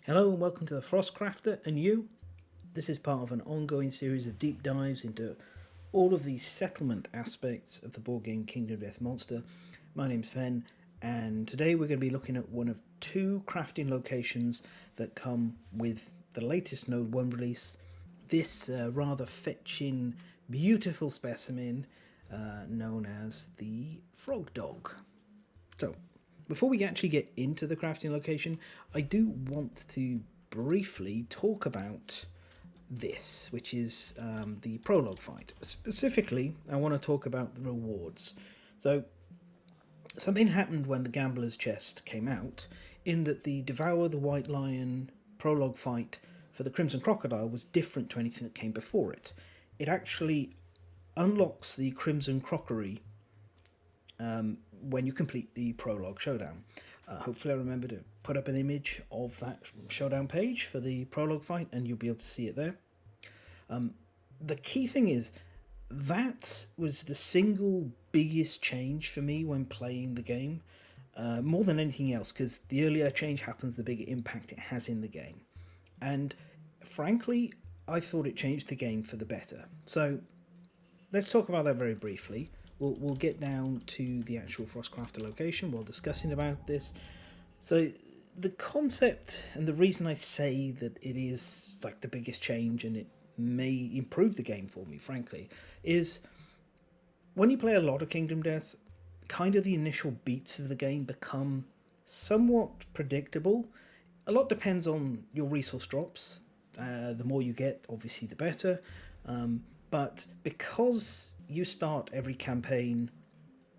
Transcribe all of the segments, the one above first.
Hello and welcome to the Froskrafter and you. This is part of an ongoing series of deep dives into all of these settlement aspects of the board game Kingdom of Death Monster. My name's Fen, and today we're going to be looking at one of two crafting locations that come with the latest Node 1 release. This rather fetching, beautiful specimen known as the Frogdog. So, before we actually get into the crafting location, I do want to briefly talk about this, which is the prologue fight. Specifically, I want to talk about the rewards. So, something happened when the Gambler's Chest came out, in that the Devour the White Lion prologue fight for the Crimson Crocodile was different to anything that came before it. It actually unlocks the Crimson Crockery when you complete the prologue showdown. Hopefully I remember to put up an image of that showdown page for the prologue fight and you'll be able to see it there. The key thing is, that was the single biggest change for me when playing the game, more than anything else, because the earlier a change happens, the bigger impact it has in the game. And frankly, I thought it changed the game for the better. So let's talk about that very briefly. We'll get down to the actual Froskrafter location while discussing about this. So the concept and the reason I say that it is like the biggest change and it may improve the game for me, frankly, is when you play a lot of Kingdom Death, kind of the initial beats of the game become somewhat predictable. A lot depends on your resource drops. The more you get, obviously, the better. But because you start every campaign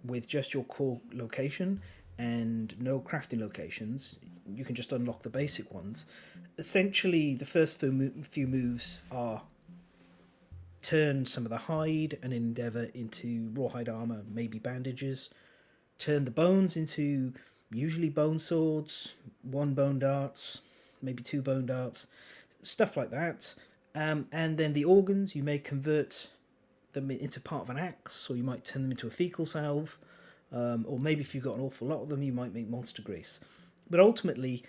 with just your core location and no crafting locations, you can just unlock the basic ones. Essentially, the first few moves are turn some of the hide and endeavour into rawhide armour, maybe bandages. Turn the bones into usually bone swords, 1 bone darts, maybe 2 bone darts, stuff like that. And then the organs, you may convert them into part of an axe, or you might turn them into a fecal salve, or maybe if you've got an awful lot of them, you might make monster grease. But ultimately,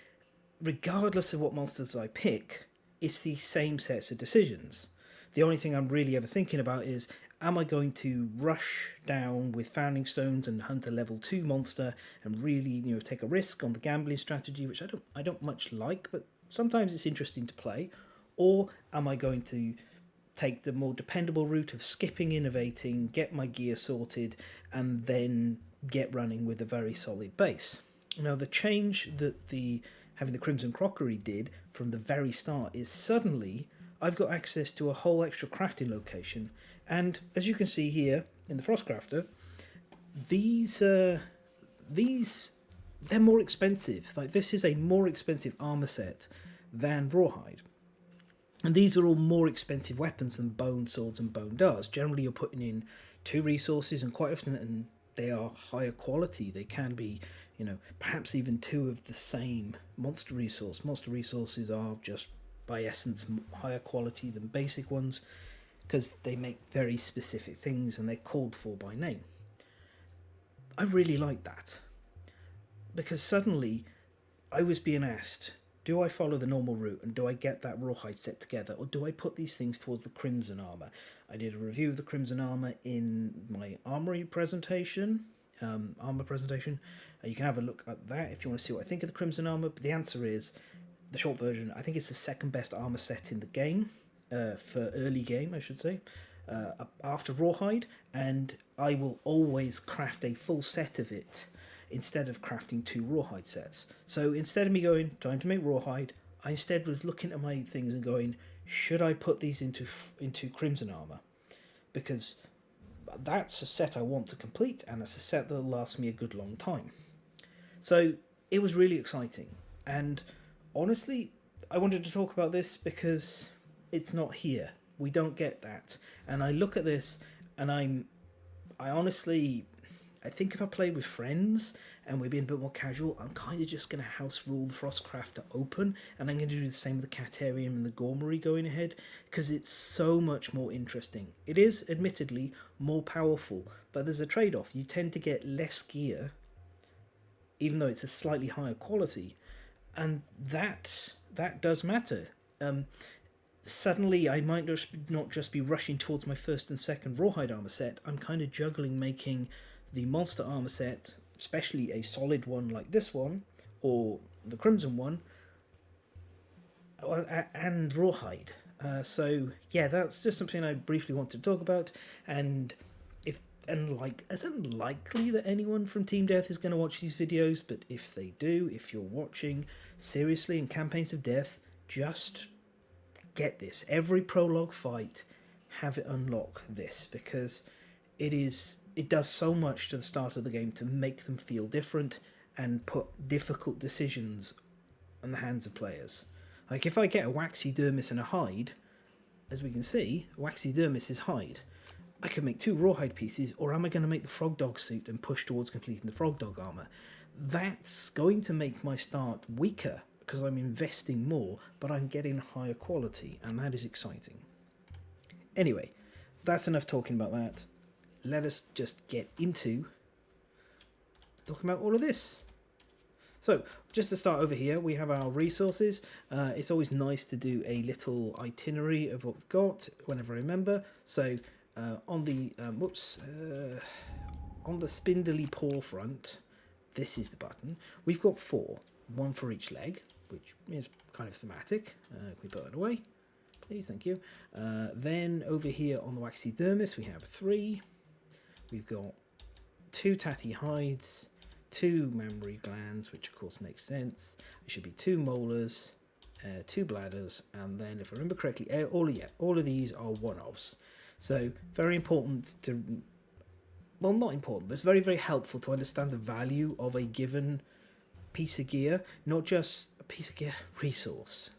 regardless of what monsters I pick, it's the same sets of decisions. The only thing I'm really ever thinking about is, am I going to rush down with Founding Stones and hunt a level 2 monster and really, take a risk on the gambling strategy, which I don't much like, but sometimes it's interesting to play. Or am I going to take the more dependable route of skipping innovating, get my gear sorted, and then get running with a very solid base? Now, the change that having the Crimson Crockery did from the very start is suddenly I've got access to a whole extra crafting location. And as you can see here in the Froskrafter, they're more expensive. Like, this is a more expensive armor set than Rawhide. And these are all more expensive weapons than bone swords and bone darts. Generally, you're putting in 2 resources, and quite often they are higher quality. They can be, perhaps even 2 of the same monster resource. Monster resources are just, by essence, higher quality than basic ones, because they make very specific things and they're called for by name. I really like that, because suddenly I was being asked, do I follow the normal route and do I get that rawhide set together, or do I put these things towards the Crimson Armour? I did a review of the Crimson Armour in my armor presentation. You can have a look at that if you want to see what I think of the Crimson Armour. But the answer is, the short version, I think it's the second best armour set in the game, for early game, I should say, after rawhide, and I will always craft a full set of it instead of crafting 2 rawhide sets. So instead of me going, time to make rawhide, I instead was looking at my things and going, should I put these into Crimson Armour? Because that's a set I want to complete, and it's a set that'll last me a good long time. So it was really exciting, and honestly, I wanted to talk about this because it's not here. We don't get that. And I look at this and I think if I play with friends and we're being a bit more casual, I'm kind of just going to house rule the Froskrafter open, and I'm going to do the same with the Catarium and the Gormery going ahead, because it's so much more interesting. It is, admittedly, more powerful, but there's a trade-off. You tend to get less gear, even though it's a slightly higher quality, and that that does matter. Suddenly I might not just be rushing towards my first and second rawhide armor set. I'm kind of juggling making the monster armor set, especially a solid one like this one, or the crimson one, and rawhide. So yeah, that's just something I briefly want to talk about. And it's unlikely that anyone from Team Death is going to watch these videos, but if they do, if you're watching seriously in Campaigns of Death, just get this. Every prologue fight, have it unlock this, because it does so much to the start of the game to make them feel different and put difficult decisions in the hands of players. Like if I get a waxy dermis and a hide, as we can see, waxy dermis is hide. I can make 2 rawhide pieces, or am I going to make the Frogdog suit and push towards completing the Frogdog armor? That's going to make my start weaker, because I'm investing more, but I'm getting higher quality, and that is exciting. Anyway, that's enough talking about that. Let us just get into talking about all of this. So, just to start over here, we have our resources. It's always nice to do a little itinerary of what we've got whenever I remember. So, on the spindly paw front, this is the button. We've got 4, 1 for each leg, which is kind of thematic. Can we put it away? Please, thank you. Then over here on the waxy dermis, we have 3. We've got 2 tatty hides, 2 mammary glands, which of course makes sense. It should be 2 molars, 2 bladders, and then if I remember correctly, all of these are one-offs. So very important to, well, not important, but it's very, very helpful to understand the value of a given piece of gear, not just a piece of gear, resource.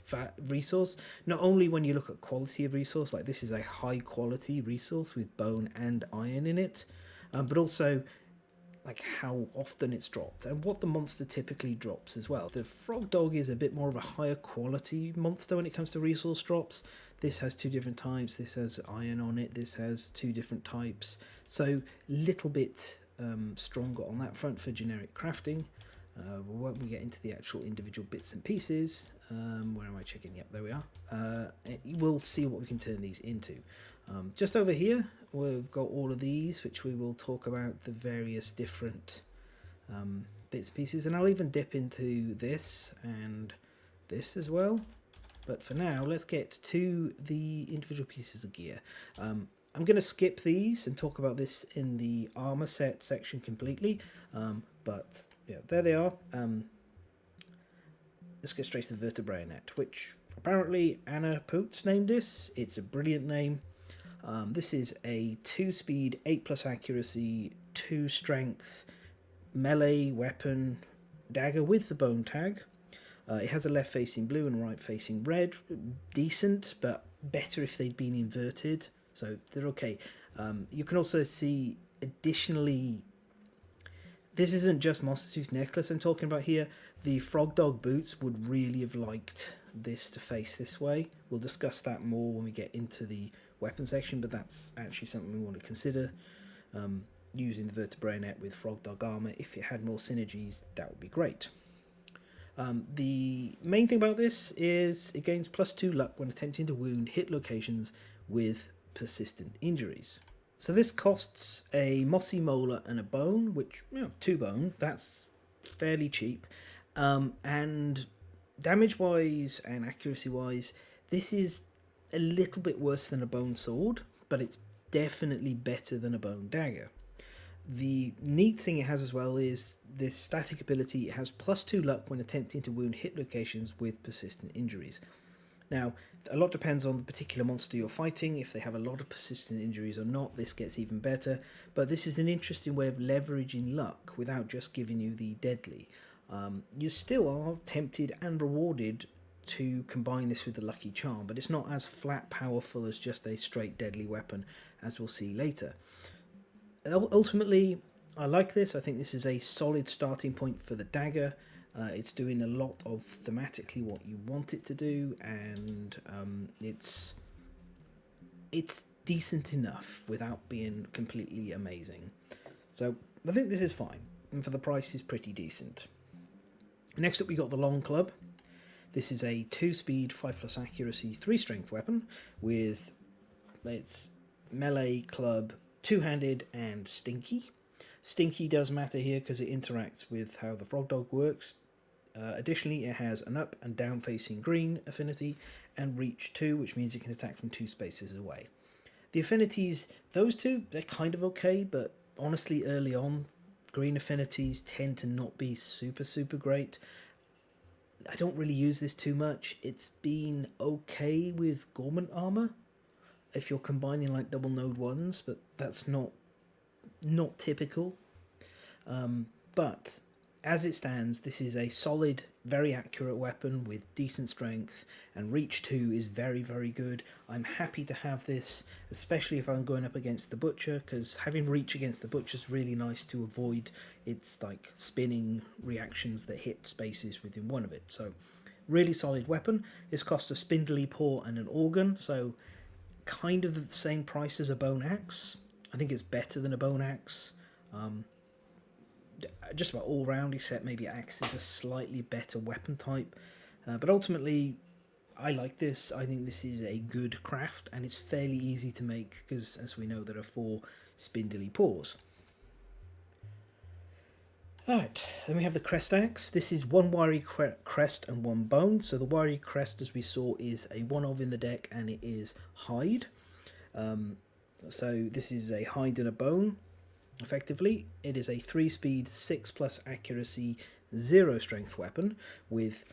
Not only when you look at quality of resource, like this is a high quality resource with bone and iron in it, but also like how often it's dropped and what the monster typically drops as well. The Frogdog is a bit more of a higher quality monster when it comes to resource drops. This has 2 different types, this has iron on it, this has 2 different types, so little bit stronger on that front for generic crafting. When we get into the actual individual bits and pieces, where am I checking? Yep, there we are. We'll see what we can turn these into. Just over here, we've got all of these, which we will talk about the various different bits and pieces, and I'll even dip into this and this as well. But for now, let's get to the individual pieces of gear. I'm going to skip these and talk about this in the armor set section completely, but yeah, there they are. Let's get straight to the Vertebrayonet, which apparently Anna Poots named this. It's a brilliant name. This is a 2-speed, 8+ accuracy, 2 strength melee weapon dagger with the bone tag. It has a left facing blue and right facing red. Decent, but better if they'd been inverted, so they're okay. You can also see additionally, this isn't just Monster Tooth Necklace I'm talking about here. The Frogdog boots would really have liked this to face this way. We'll discuss that more when we get into the weapon section, but that's actually something we want to consider. Using the Vertebrayonet with Frogdog armor, if it had more synergies, that would be great. The main thing about this is it gains +2 luck when attempting to wound hit locations with persistent injuries. So this costs a mossy molar and a bone, which, 2 bone, that's fairly cheap. And damage-wise and accuracy-wise, this is a little bit worse than a bone sword, but it's definitely better than a bone dagger. The neat thing it has as well is this static ability. It has +2 luck when attempting to wound hit locations with persistent injuries. Now, a lot depends on the particular monster you're fighting. If they have a lot of persistent injuries or not, this gets even better. But this is an interesting way of leveraging luck without just giving you the deadly. You still are tempted and rewarded to combine this with the lucky charm, but it's not as flat powerful as just a straight deadly weapon, as we'll see later. Ultimately, I like this. I think this is a solid starting point for the dagger. It's doing a lot of thematically what you want it to do, and it's decent enough without being completely amazing. So I think this is fine, and for the price is pretty decent. Next up we got the long club. This is a 2-speed, 5+ accuracy, 3 strength weapon with its melee, club, 2-handed, and stinky. Stinky does matter here because it interacts with how the Frogdog works. Additionally, it has an up and down facing green affinity and reach 2, which means you can attack from 2 spaces away. The affinities, those two, they're kind of okay, but honestly early on, green affinities tend to not be super great. I don't really use this too much. It's been okay with Gormant armor if you're combining like double node ones, but that's not typical. But as it stands, this is a solid, very accurate weapon with decent strength, and reach 2 is very good. I'm happy to have this, especially if I'm going up against the Butcher, because having reach against the Butcher is really nice to avoid its like spinning reactions that hit spaces within one of it. So really solid weapon. This costs a spindly paw and an organ, so kind of the same price as a bone axe. I think it's better than a bone axe. Just about all round, except maybe axe is a slightly better weapon type. But ultimately, I like this. I think this is a good craft, and it's fairly easy to make because, as we know, there are 4 spindly paws. Alright, then we have the Crest axe. This is 1 wiry crest and 1 bone. So the wiry crest, as we saw, is a 1-of in the deck, and it is hide. So this is a hide and a bone. Effectively, it is a 3-speed, 6+ accuracy, 0 strength weapon with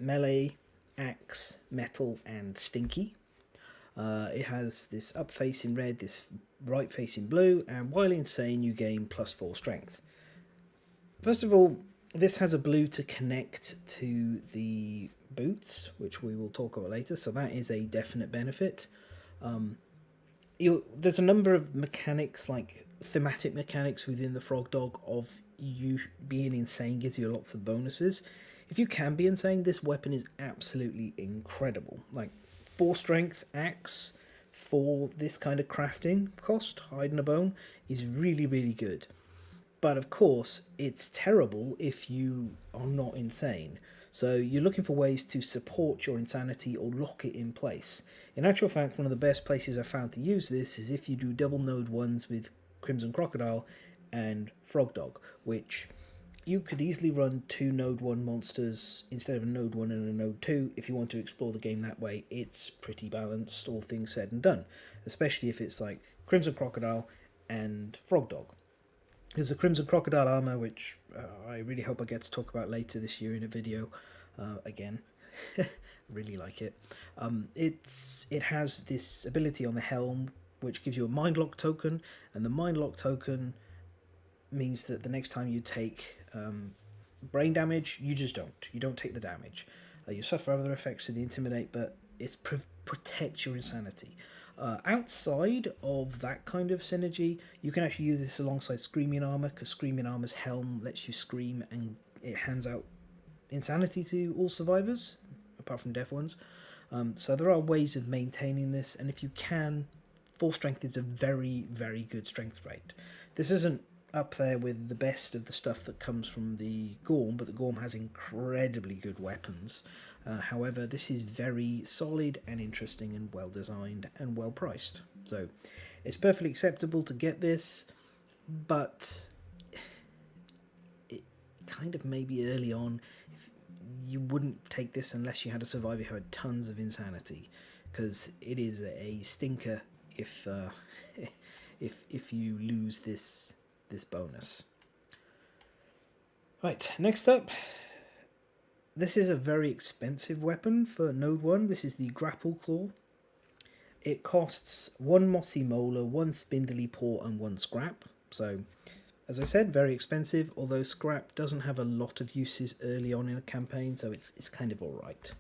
melee, axe, metal, and stinky. It has this up face in red, this right face in blue, and while insane, you gain +4 strength. First of all, this has a blue to connect to the boots, which we will talk about later, so that is a definite benefit. There's a number of mechanics, like thematic mechanics within the Frogdog of you being insane gives you lots of bonuses. If you can be insane, this weapon is absolutely incredible. Like 4 strength axe for this kind of crafting cost, hide and a bone, is really good. But of course, it's terrible if you are not insane. So you're looking for ways to support your insanity or lock it in place. In actual fact, one of the best places I've found to use this is if you do double node ones with Crimson Crocodile and Frogdog, which you could easily run 2 node 1 monsters instead of a node 1 and a node 2 if you want to explore the game that way. It's pretty balanced, all things said and done, especially if it's like Crimson Crocodile and Frogdog. There's a Crimson Crocodile armor, which I really hope I get to talk about later this year in a video again. Really like it. It has this ability on the helm, which gives you a mind lock token, and the mind lock token means that the next time you take brain damage, you don't take the damage. You suffer other effects of the intimidate, but it protects your insanity. Outside of that kind of synergy, you can actually use this alongside Screaming Armor, because Screaming Armor's helm lets you scream and it hands out insanity to all survivors, apart from deaf ones. So there are ways of maintaining this, and if you can, 4 strength is a very good strength rate. This isn't up there with the best of the stuff that comes from the Gorm, but the Gorm has incredibly good weapons. However, this is very solid and interesting and well designed and well priced. So it's perfectly acceptable to get this, but it kind of maybe early on, you wouldn't take this unless you had a survivor who had tons of insanity, because it is a stinker if you lose this bonus. Right, next up, this is a very expensive weapon for node 1. This is the Grapple Claw. It costs 1 mossy molar, 1 spindly paw, and 1 scrap. So, as I said, very expensive, although scrap doesn't have a lot of uses early on in a campaign, so it's kind of alright.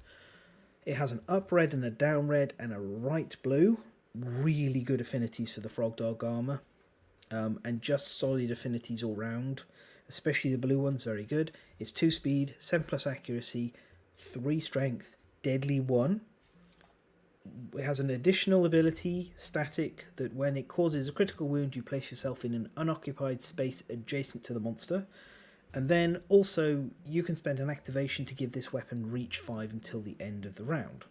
It has an up red and a down red and a right blue. Really good affinities for the Frogdog armor. And just solid affinities all round. Especially the blue one's very good. It's 2 speed, 7+ accuracy, 3 strength, deadly 1. It has an additional ability, static, that when it causes a critical wound, you place yourself in an unoccupied space adjacent to the monster. And then also you can spend an activation to give this weapon reach 5 until the end of the round.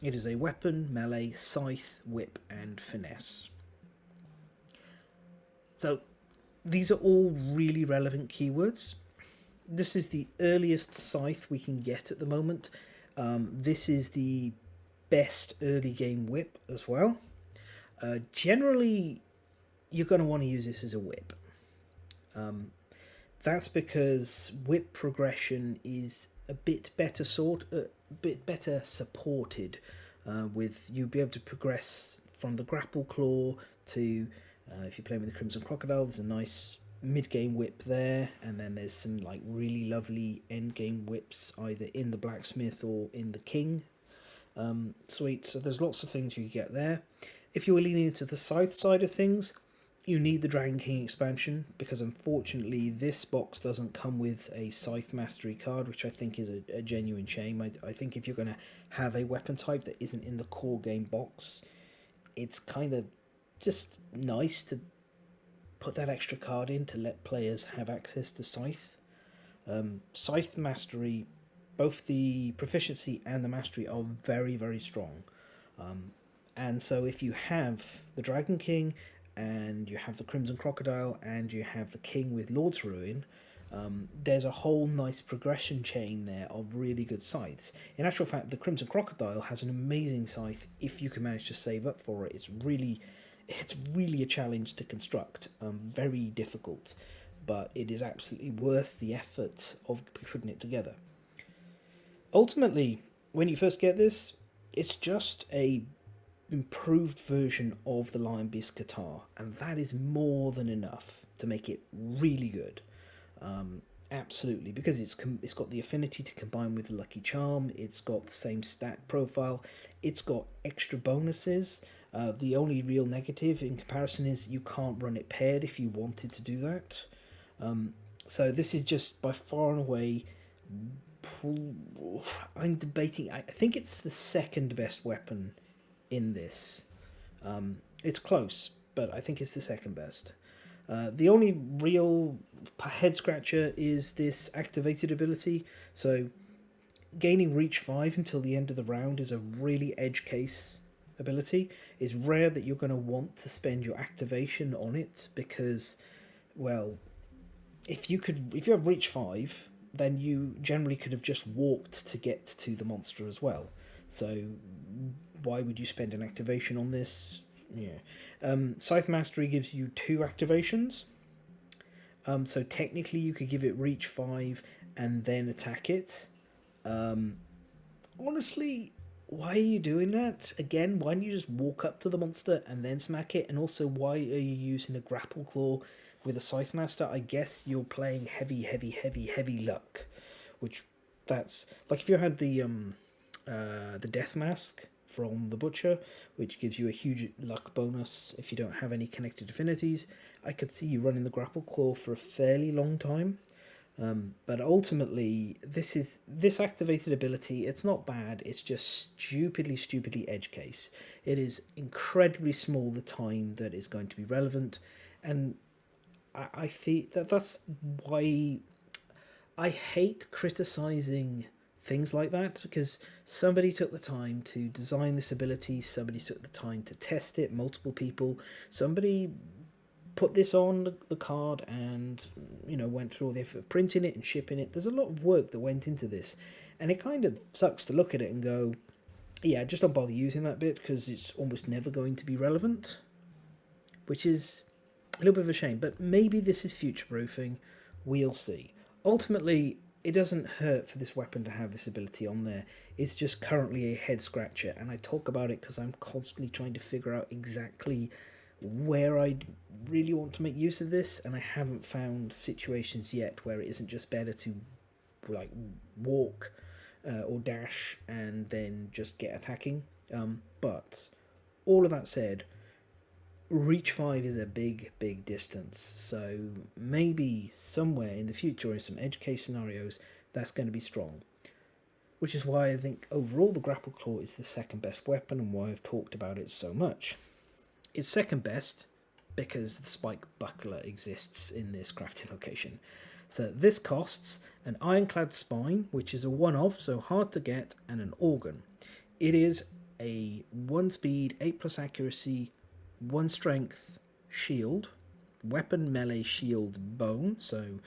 It is a weapon, melee, scythe, whip, and finesse. So these are all really relevant keywords. This is the earliest scythe we can get at the moment. This is the best early game whip as well. Generally, you're going to want to use this as a whip. That's because whip progression is a bit better supported. With you be able to progress from the grapple claw to, if you're playing with the Crimson Crocodile, there's a nice mid-game whip there, and then there's some like really lovely end-game whips either in the blacksmith or in the king suite. So there's lots of things you get there. If you were leaning into the scythe side of things, you need the Dragon King expansion, because unfortunately this box doesn't come with a Scythe Mastery card, which I think is a genuine shame. I think if you're going to have a weapon type that isn't in the core game box, it's kind of just nice to put that extra card in to let players have access to Scythe. Scythe Mastery, both the proficiency and the mastery are very, very strong. And so if you have the Dragon King, and you have the Crimson Crocodile, and you have the King with Lord's Ruin, there's a whole nice progression chain there of really good scythes. In actual fact, the Crimson Crocodile has an amazing scythe if you can manage to save up for it. It's really a challenge to construct, very difficult, but it is absolutely worth the effort of putting it together. Ultimately, when you first get this, it's just a improved version of the Lion Beast guitar, and that is more than enough to make it really good. Absolutely, because it's got the affinity to combine with the Lucky Charm, it's got the same stat profile, it's got extra bonuses. The only real negative in comparison is you can't run it paired if you wanted to do that. So this is just by far and away, I'm debating, I think it's the second best weapon in this. It's close, but I think it's the second best. The only real head scratcher is this activated ability. So gaining reach 5 until the end of the round is a really edge case ability. It's rare that you're going to want to spend your activation on it, because, well, if you have reach 5, then you generally could have just walked to get to the monster as well. So why would you spend an activation on this? Yeah. Scythe Mastery gives you 2 activations. So technically you could give it reach 5 and then attack it. Honestly, why are you doing that? Again, why don't you just walk up to the monster and then smack it? And also, why are you using a grapple claw with a Scythe Master? I guess you're playing heavy luck, which that's like if you had the Death Mask from the Butcher, which gives you a huge luck bonus if you don't have any connected affinities. I could see you running the Grapple Claw for a fairly long time. But ultimately, this activated ability, it's not bad, it's just stupidly edge case. It is incredibly small the time that is going to be relevant, and I feel that's why I hate criticising things like that, because somebody took the time to design this ability, somebody took the time to test it, multiple people, somebody put this on the card and, went through all the effort of printing it and shipping it. There's a lot of work that went into this, and it kind of sucks to look at it and go, yeah, just don't bother using that bit because it's almost never going to be relevant, which is a little bit of a shame, but maybe this is future-proofing. We'll see. Ultimately, it doesn't hurt for this weapon to have this ability on there. It's just currently a head-scratcher, and I talk about it because I'm constantly trying to figure out exactly where I'd really want to make use of this, and I haven't found situations yet where it isn't just better to like walk or dash and then just get attacking. But all of that said, reach 5 is a big distance, so maybe somewhere in the future in some edge case scenarios that's going to be strong, which is why I think overall the Grapple Claw is the second best weapon and why I've talked about it so much. It's second best because the spike buckler exists in this crafting location. So this costs an ironclad spine, which is a one-off, so hard to get, and an organ. It is a 1 speed, 8 plus accuracy, 1 strength shield, weapon melee shield bone, so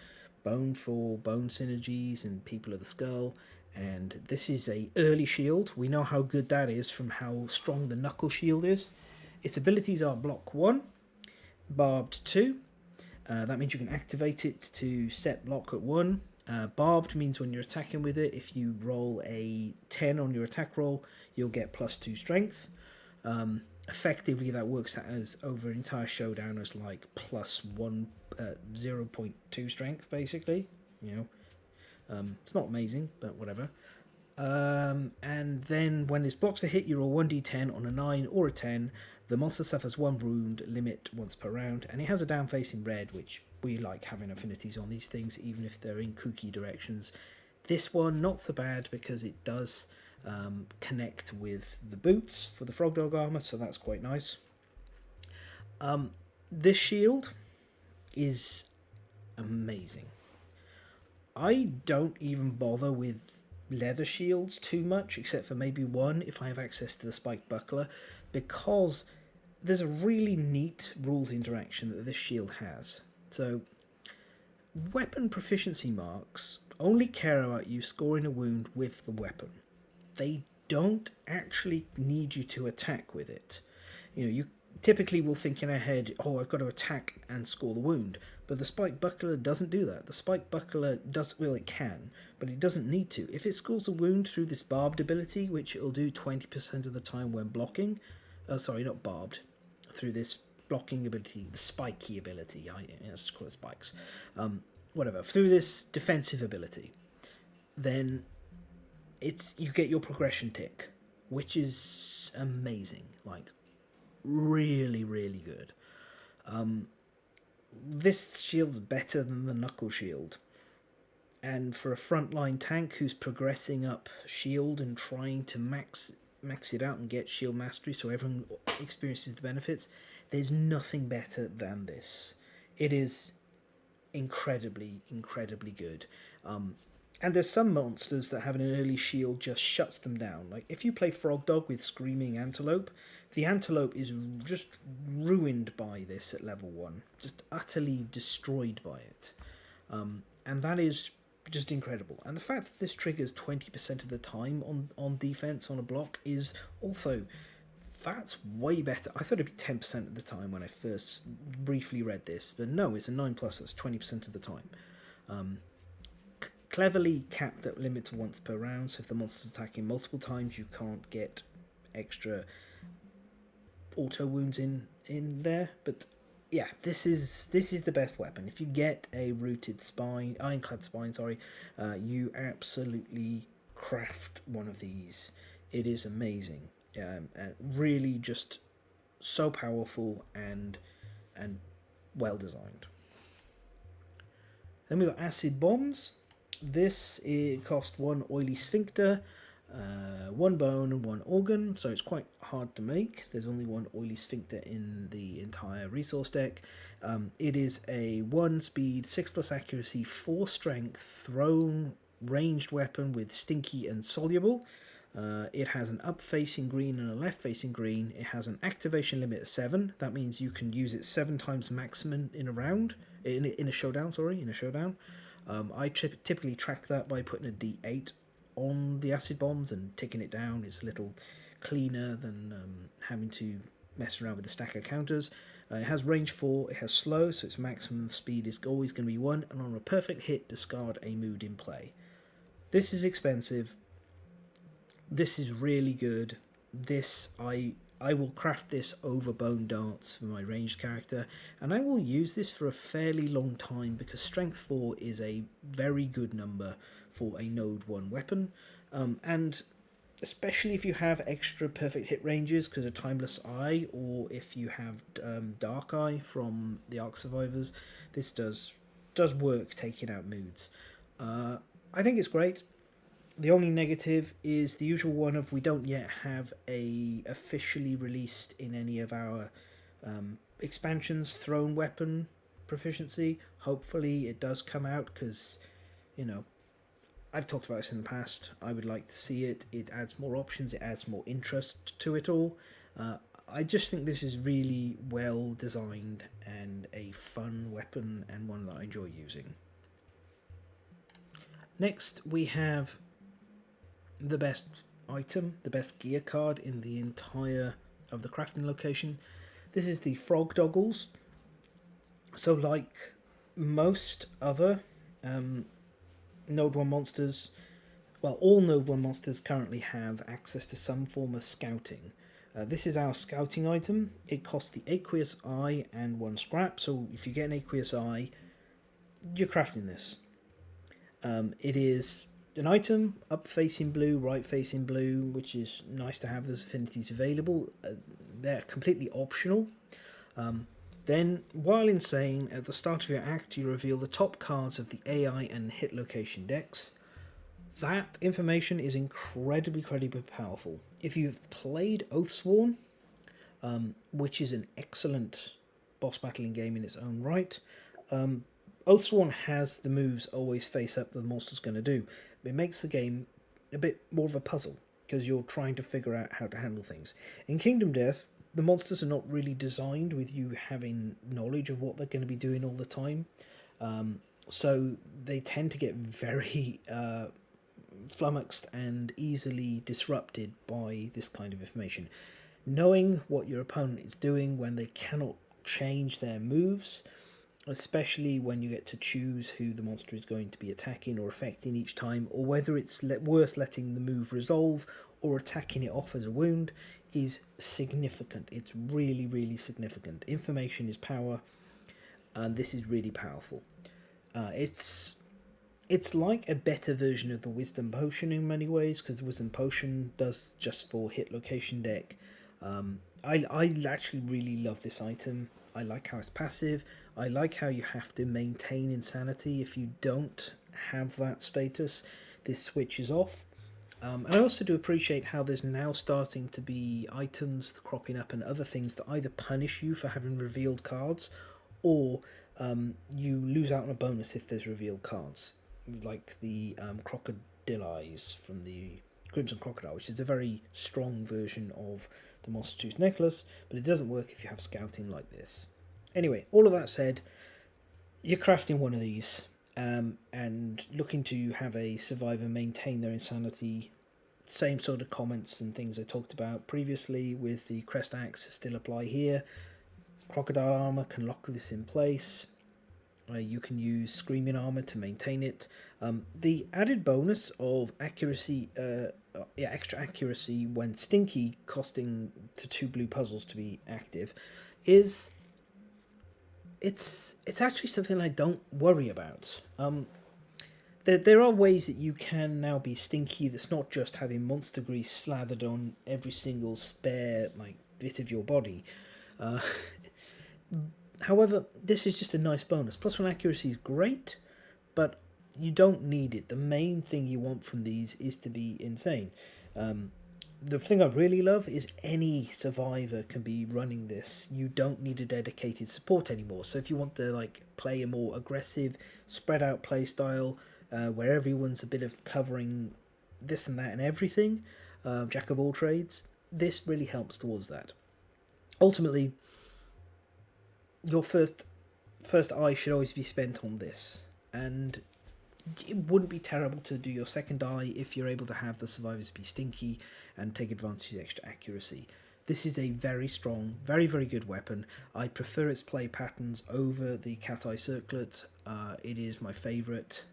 bone for bone synergies and people of the skull, and this is a early shield. We know how good that is from how strong the knuckle shield is. Its abilities are block 1, barbed 2, that means you can activate it to set block at 1. Barbed means when you're attacking with it, if you roll a 10 on your attack roll, you'll get plus 2 strength. Effectively, that works out as over an entire showdown as like plus 1, 0.2 strength, basically. It's not amazing, but whatever. And then when this blocks a hit, you roll 1d10 on a 9 or a 10. The monster suffers 1 wound limit once per round, and it has a down face in red, which we like having affinities on these things, even if they're in kooky directions. This one, not so bad, because it does connect with the boots for the Frogdog armor, so that's quite nice. This shield is amazing. I don't even bother with leather shields too much, except for maybe one if I have access to the spike buckler, because there's a really neat rules interaction that this shield has. So, weapon proficiency marks only care about you scoring a wound with the weapon. They don't actually need you to attack with it. You typically will think in our head, oh, I've got to attack and score the wound. But the spike buckler doesn't do that. The spike buckler does, well, it can, but it doesn't need to. If it scores a wound through this barbed ability, which it'll do 20% of the time when blocking, not barbed, through this blocking ability, the spiky ability, let's call it spikes, through this defensive ability, then you get your progression tick, which is amazing, like really, really good. This shield's better than the knuckle shield, and for a frontline tank who's progressing up shield and trying to max it out and get shield mastery so everyone experiences the benefits, there's nothing better than this. It is incredibly, incredibly good. And there's some monsters that having an early shield just shuts them down. Like if you play Frogdog with Screaming Antelope, the Antelope is just ruined by this at level 1. Just utterly destroyed by it. And that is just incredible. And the fact that this triggers 20% of the time on defense on a block is also, that's way better. I thought it'd be 10% of the time when I first briefly read this, but no, it's a 9+, that's 20% of the time. Cleverly capped at limit to once per round, so if the monster's attacking multiple times, you can't get extra auto wounds in there. But yeah, this is the best weapon. If you get a ironclad spine, you absolutely craft one of these. It is amazing, and really just so powerful and well designed. Then we've got acid bombs. This, it costs 1 oily sphincter, 1 bone and 1 organ, so it's quite hard to make. There's only 1 oily sphincter in the entire resource deck. It is a 1 speed, 6+ accuracy, 4 strength, thrown ranged weapon with stinky and soluble. It has an up facing green and a left facing green. It has an activation limit of 7. That means you can use it 7 times maximum in a round, in a showdown. I typically track that by putting a D8 on the acid bombs and ticking it down. It's a little cleaner than having to mess around with the stack of counters. It has range 4, it has slow, so its maximum speed is always going to be 1, and on a perfect hit, discard a mood in play. This is expensive. This is really good. I will craft this over bone darts for my ranged character, and I will use this for a fairly long time because strength 4 is a very good number for a node 1 weapon, and especially if you have extra perfect hit ranges because of Timeless Eye, or if you have Dark Eye from the Ark Survivors, this does work taking out moods. I think it's great. The only negative is the usual one of we don't yet have a officially released in any of our expansion's thrown weapon proficiency. Hopefully it does come out, because, you know, I've talked about this in the past. I would like to see it. It adds more options. It adds more interest to it all. I just think this is really well designed and a fun weapon, and one that I enjoy using. Next, we have the best item, the best gear card in the entire of the crafting location. This is the Frogdoggles. So like most other Node 1 monsters, well, all Node 1 monsters currently have access to some form of scouting. This is our scouting item. It costs the aqueous eye and 1 scrap, so if you get an aqueous eye, you're crafting this. It is an item, up facing blue, right facing blue, which is nice to have those affinities available. They're completely optional. Then, while insane, at the start of your act, you reveal the top cards of the AI and hit location decks. That information is incredibly powerful. If you've played Oathsworn, which is an excellent boss battling game in its own right, Oathsworn has the moves always face up that the monster's going to do. It makes the game a bit more of a puzzle, because you're trying to figure out how to handle things. In Kingdom Death, the monsters are not really designed with you having knowledge of what they're going to be doing all the time. So they tend to get very flummoxed and easily disrupted by this kind of information. Knowing what your opponent is doing when they cannot change their moves, especially when you get to choose who the monster is going to be attacking or affecting each time, or whether it's worth letting the move resolve or attacking it off as a wound, is significant. It's really significant. Information is power, and this is really powerful. It's like a better version of the Wisdom Potion in many ways, because the Wisdom Potion does just for hit location deck. I actually really love this item. I like how it's passive. I like how you have to maintain insanity. If you don't have that status, this switches off. And I also do appreciate how there's now starting to be items cropping up and other things that either punish you for having revealed cards, or you lose out on a bonus if there's revealed cards, like the Crocodile Eyes from the Crimson Crocodile, which is a very strong version of the Monster Tooth Necklace, but it doesn't work if you have scouting like this. Anyway, all of that said, you're crafting one of these and looking to have a survivor maintain their insanity. Same sort of comments and things I talked about previously with the Crest Axe still apply here. Crocodile armor can lock this in place. You can use Screaming armor to maintain it. The added bonus of accuracy, extra accuracy when stinky, costing to 2 blue puzzles to be active, is it's actually something I don't worry about. There are ways that you can now be stinky that's not just having monster grease slathered on every single spare bit of your body. However, this is just a nice bonus. Plus 1 accuracy is great, but you don't need it. The main thing you want from these is to be insane. The thing I really love is any survivor can be running this. You don't need a dedicated support anymore. So if you want to play a more aggressive, spread out play style, where everyone's a bit of covering this and that and everything, jack of all trades, this really helps towards that. Ultimately, your first eye should always be spent on this, and it wouldn't be terrible to do your second eye if you're able to have the survivors be stinky and take advantage of the extra accuracy. This is a very strong, very good weapon. I prefer its play patterns over the Cat Eye Circlet. It is my favourite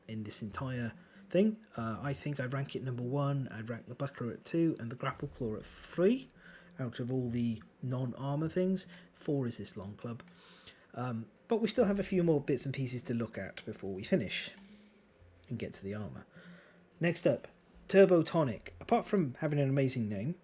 in this entire thing. I think I'd rank it number 1, I'd rank the Buckler at 2, and the Grapple Claw at 3. Out of all the non-armour things, 4 is this long club. But we still have a few more bits and pieces to look at before we finish and get to the armour. Next up, Turbo Tonic. Apart from having an amazing name,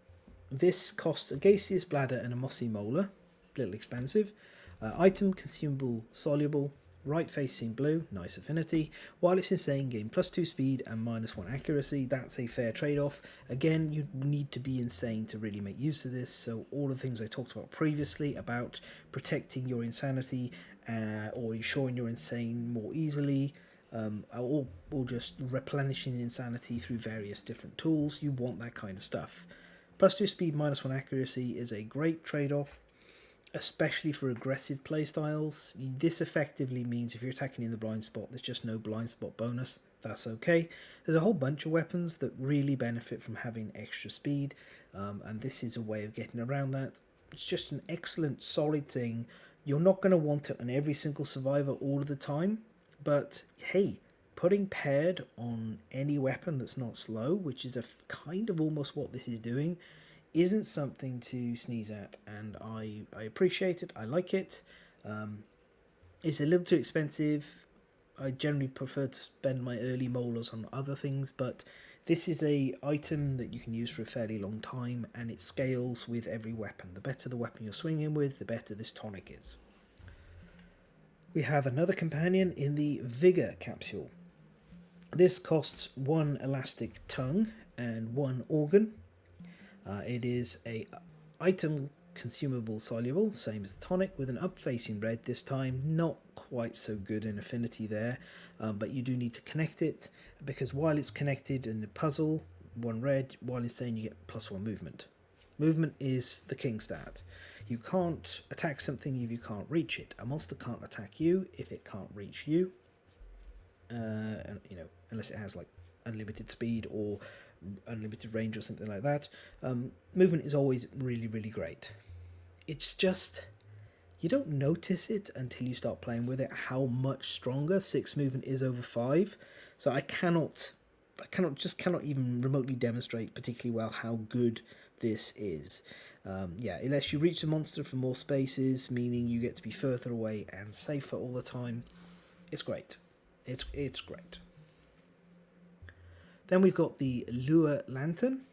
this costs a gaseous bladder and a mossy molar. A little expensive. Item, consumable, soluble. Right facing blue, nice affinity. While it's insane, gain +2 speed and -1 accuracy. That's a fair trade-off. Again, you need to be insane to really make use of this, so all the things I talked about previously about protecting your insanity or ensuring you're insane more easily, or just replenishing insanity through various different tools, you want that kind of stuff. +2 speed, -1 accuracy is a great trade-off, especially for aggressive playstyles. This effectively means if you're attacking in the blind spot, there's just no blind spot bonus. That's okay. There's a whole bunch of weapons that really benefit from having extra speed, and this is a way of getting around that. It's just an excellent, solid thing. You're not going to want it on every single survivor all of the time, but hey, putting paired on any weapon that's not slow, which is kind of almost what this is doing, isn't something to sneeze at, and I appreciate it. I like it. It's a little too expensive. I generally prefer to spend my early molars on other things, but this is a item that you can use for a fairly long time, and it scales with every weapon. The better the weapon you're swinging with, the better this tonic is. We have another companion in the Vigor capsule. This costs 1 elastic tongue and 1 organ. It is a item consumable soluble, same as the tonic, with an up-facing red this time. Not quite so good in affinity there, but you do need to connect it, because while it's connected in the puzzle, 1 red, while insane you get +1 movement. Movement is the king stat. You can't attack something if you can't reach it. A monster can't attack you if it can't reach you, unless it has like unlimited speed or unlimited range or something like that. Movement is always really, really great. It's just, you don't notice it until you start playing with it, how much stronger 6 movement is over 5. So I cannot even remotely demonstrate particularly well how good this is. It lets you reach the monster for more spaces, meaning you get to be further away and safer all the time. It's great. It's great. Then we've got the Lure Lantern.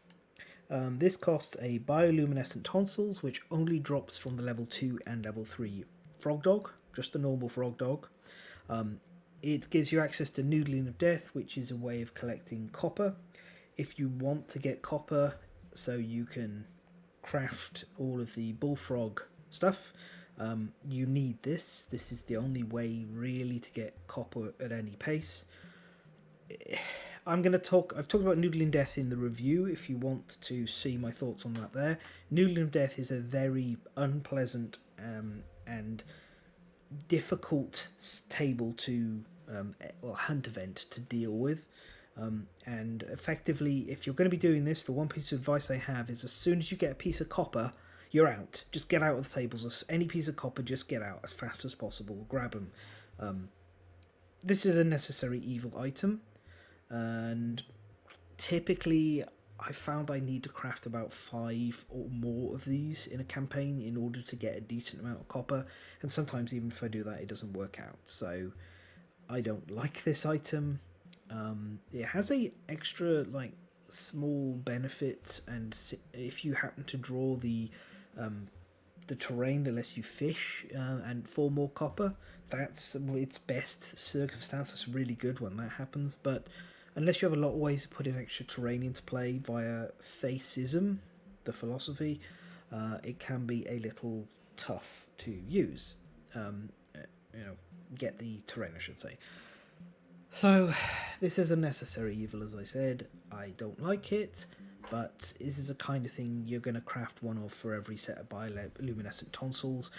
This costs a bioluminescent tonsils, which only drops from the level 2 and level 3 Frogdog, just the normal Frogdog. It gives you access to Noodling of Death, which is a way of collecting copper. If you want to get copper so you can craft all of the bullfrog stuff, you need this. This is the only way really to get copper at any pace. I've talked about Noodling Death in the review if you want to see my thoughts on that there. Noodling of Death is a very unpleasant and difficult table to hunt event to deal with. And effectively, if you're going to be doing this, the one piece of advice I have is as soon as you get a piece of copper, you're out. Just get out of the tables. Any piece of copper, just get out as fast as possible. Grab them. This is a necessary evil item, and typically I found I need to craft about 5 or more of these in a campaign in order to get a decent amount of copper, and sometimes even if I do that, it doesn't work out. So I don't like this item. It has a extra small benefit, and if you happen to draw the terrain that lets you fish and for more copper, that's its best circumstance. It's really good when that happens, but unless you have a lot of ways of putting extra terrain into play via fascism, the philosophy, it can be a little tough to use. Get the terrain, I should say. So this is a necessary evil, as I said. I don't like it, but this is the kind of thing you're going to craft one of for every set of bioluminescent tonsils.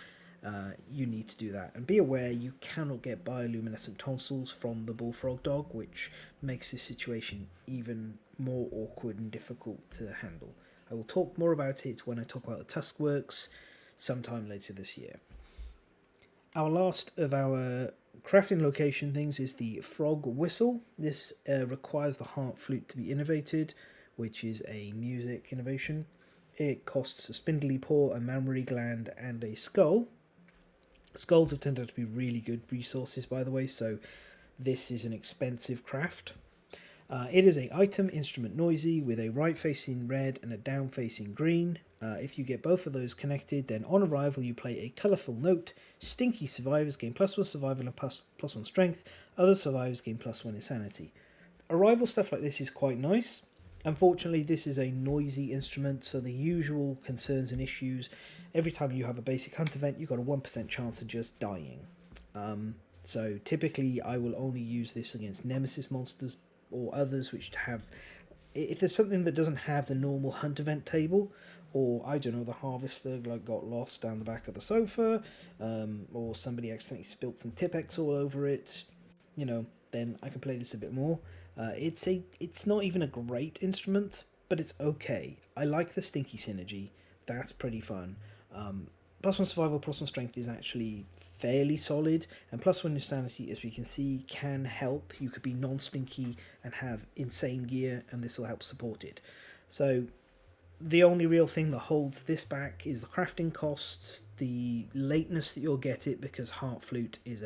You need to do that, and be aware you cannot get bioluminescent tonsils from the bullfrog dog, which makes this situation even more awkward and difficult to handle. I will talk more about it when I talk about the Tusk Works sometime later this year. Our last of our crafting location things is the frog whistle. This requires the heart flute to be innovated, which is a music innovation. It costs a spindly paw, a mammary gland, and a skull. Skulls have turned out to be really good resources, by the way, so this is an expensive craft. It is a item instrument noisy with a right facing red and a down facing green. If you get both of those connected, then on arrival you play a colourful note. Stinky survivors gain +1 survival and +1 strength. Other survivors gain +1 insanity. Arrival stuff like this is quite nice. Unfortunately, this is a noisy instrument, so the usual concerns and issues, every time you have a basic hunt event, you've got a 1% chance of just dying. So typically I will only use this against nemesis monsters or others which have, if there's something that doesn't have the normal hunt event table, or I don't know, the harvester like got lost down the back of the sofa, or somebody accidentally spilt some Tipex all over it, then I can play this a bit more. It's not even a great instrument, but it's okay. I like the stinky synergy. That's pretty fun. +1 survival, +1 strength is actually fairly solid, and +1 insanity, as we can see, can help. You could be non-stinky and have insane gear, and this will help support it. So the only real thing that holds this back is the crafting cost, the lateness that you'll get it, because Heart Flute is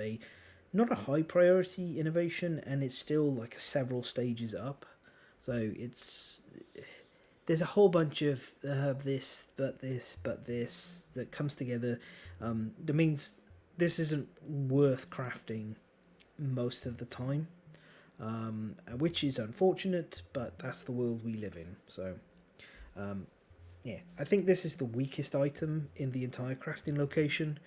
not a high priority innovation, and it's still like several stages up. So there's a whole bunch of this that comes together. That means this isn't worth crafting most of the time, which is unfortunate, but that's the world we live in. So yeah, I think this is the weakest item in the entire crafting location,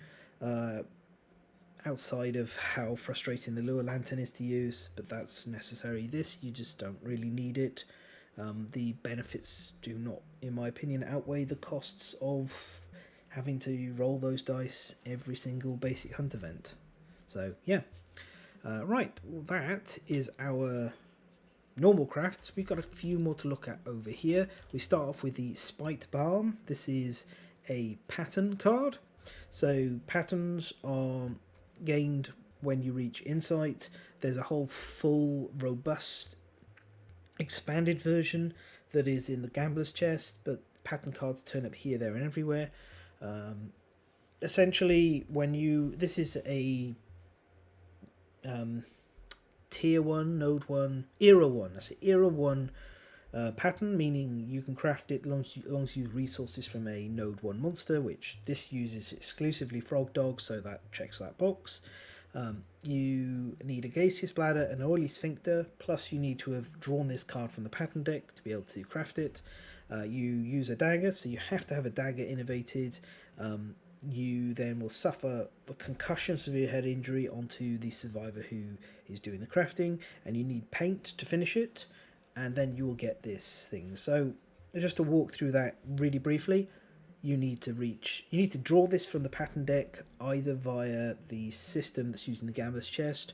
outside of how frustrating the lure lantern is to use, but that's necessary. This, you just don't really need it. The benefits do not, in my opinion, outweigh the costs of having to roll those dice every single basic hunt event. So yeah, right, well, that is our normal crafts. We've got a few more to look at over here. We start off with the Spite Balm. This is a pattern card. So patterns are gained when you reach insight. There's a whole full, robust, expanded version that is in the gambler's chest, but pattern cards turn up here, there, and everywhere. Essentially, this is a tier 1, node 1, era 1. That's era 1 pattern, meaning you can craft it as long as you use resources from a node 1 monster, which this uses exclusively Frogdog, so that checks that box. You need a gaseous bladder, an oily sphincter, plus you need to have drawn this card from the pattern deck to be able to craft it. You use a dagger, so you have to have a dagger innovated. You then will suffer the concussion, severe head injury onto the survivor who is doing the crafting, and you need paint to finish it, and then you will get this thing. So just to walk through that really briefly, you need to draw this from the pattern deck, either via the system that's using the gambler's chest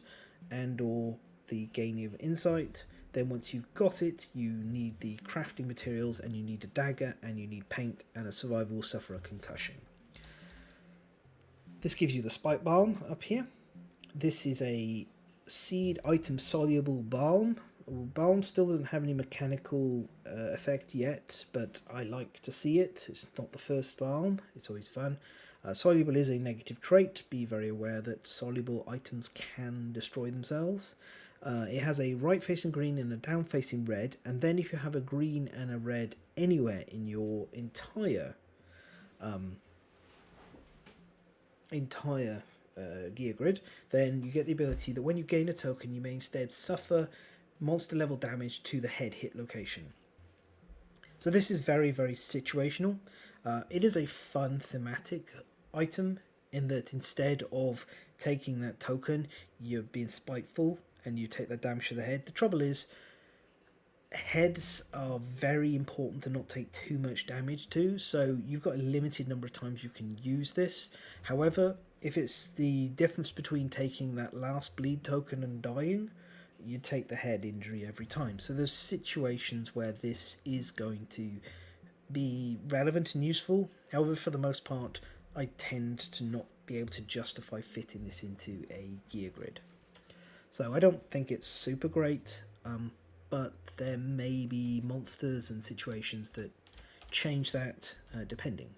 and or the gaining of insight. Then once you've got it, you need the crafting materials, and you need a dagger, and you need paint, and a survivor will suffer a concussion. This gives you the Spite Balm up here. This is a seed item soluble balm. Balm still doesn't have any mechanical effect yet, but I like to see it. It's not the first balm, it's always fun. Soluble is a negative trait. Be very aware that soluble items can destroy themselves. It has a right facing green and a down facing red, and then if you have a green and a red anywhere in your entire gear grid, then you get the ability that when you gain a token, you may instead suffer monster level damage to the head hit location. So this is very, very situational. It is a fun thematic item in that instead of taking that token, you're being spiteful and you take that damage to the head. The trouble is, heads are very important to not take too much damage to, so you've got a limited number of times you can use this. However, if it's the difference between taking that last bleed token and dying, you take the head injury every time. So there's situations where this is going to be relevant and useful. However, for the most part, I tend to not be able to justify fitting this into a gear grid. So I don't think it's super great, but there may be monsters and situations that change that depending.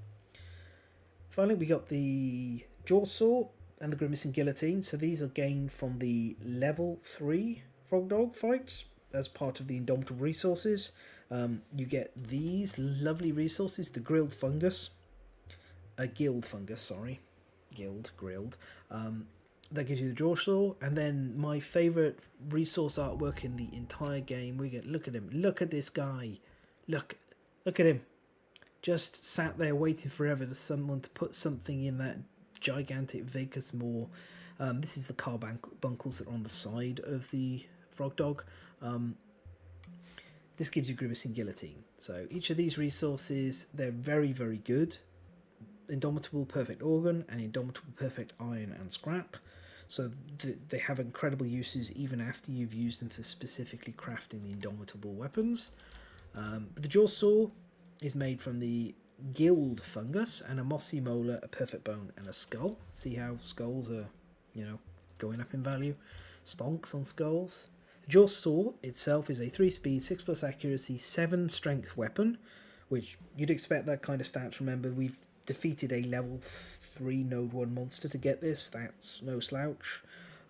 Finally, we got the Jaw Saw and the Grimacing Guillotine. So these are gained from the level 3 Frogdog fights. as part of the Indomitable resources. You get these lovely resources, the grilled fungus, guild fungus, sorry, grilled. That gives you the jaw saw, and then my favourite resource artwork in the entire game. We get, look at him, look at this guy, look at him, just sat there waiting forever for someone to put something in that gigantic Vigor's maw. This is the carbuncles that are on the side of the Frogdog. This gives you Grimacing Guillotine. So each of these resources, they're very, very good. Indomitable Perfect Organ and Indomitable Perfect Iron and Scrap. So they have incredible uses even after you've used them for specifically crafting the Indomitable weapons. The jaw saw is made from the guild fungus and a mossy molar, a perfect bone, and a skull. See how skulls are, going up in value? Stonks on skulls. The jaw saw itself is a 3-speed, 6+ accuracy, 7 strength weapon, which you'd expect that kind of stats. Remember, we've defeated a level 3 node 1 monster to get this. That's no slouch.